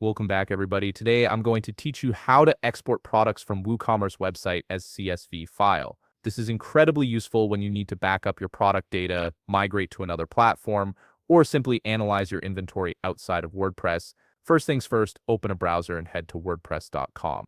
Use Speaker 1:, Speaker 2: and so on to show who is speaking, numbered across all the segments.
Speaker 1: Welcome back, everybody. Today, I'm going to teach you how to export products from WooCommerce website as CSV file. This is incredibly useful when you need to back up your product data, migrate to another platform, or simply analyze your inventory outside of WordPress. First things first, open a browser and head to wordpress.com.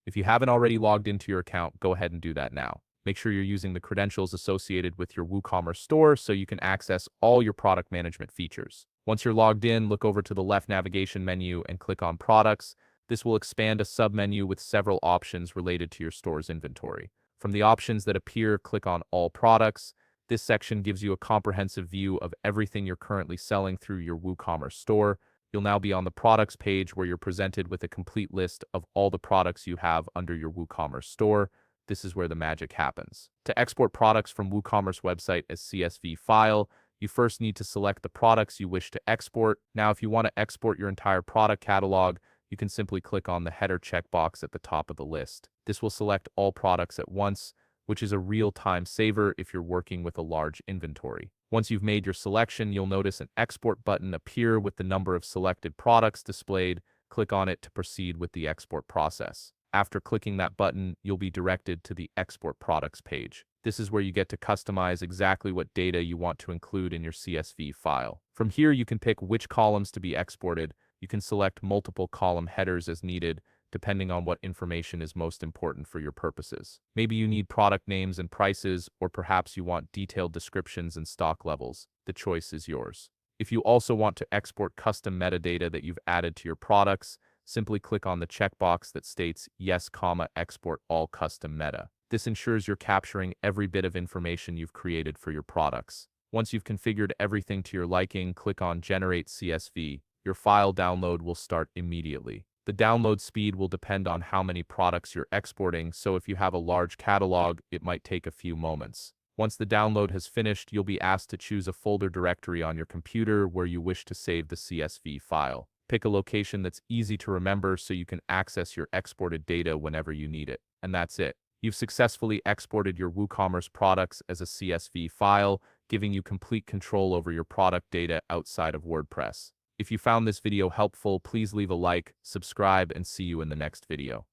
Speaker 1: If you haven't already logged into your account, go ahead and do that now. Make sure you're using the credentials associated with your WooCommerce store so you can access all your product management features. Once you're logged in, look over to the left navigation menu and click on Products. This will expand a submenu with several options related to your store's inventory. From the options that appear, click on All Products. This section gives you a comprehensive view of everything you're currently selling through your WooCommerce store. You'll now be on the Products page where you're presented with a complete list of all the products you have under your WooCommerce store. This is where the magic happens. To export products from WooCommerce website as CSV file, you first need to select the products you wish to export. Now, if you want to export your entire product catalog, you can simply click on the header checkbox at the top of the list. This will select all products at once, which is a real-time saver if you're working with a large inventory. Once you've made your selection, you'll notice an export button appear with the number of selected products displayed. Click on it to proceed with the export process. After clicking that button, you'll be directed to the Export Products page. This is where you get to customize exactly what data you want to include in your CSV file. From here, you can pick which columns to be exported. You can select multiple column headers as needed, depending on what information is most important for your purposes. Maybe you need product names and prices, or perhaps you want detailed descriptions and stock levels. The choice is yours. If you also want to export custom metadata that you've added to your products, simply click on the checkbox that states Yes, export all custom meta. This ensures you're capturing every bit of information you've created for your products. Once you've configured everything to your liking, click on Generate CSV. Your file download will start immediately. The download speed will depend on how many products you're exporting, so if you have a large catalog, it might take a few moments. Once the download has finished, you'll be asked to choose a folder directory on your computer where you wish to save the CSV file. Pick a location that's easy to remember so you can access your exported data whenever you need it. And that's it. You've successfully exported your WooCommerce products as a CSV file, giving you complete control over your product data outside of WordPress. If you found this video helpful, please leave a like, subscribe, and see you in the next video.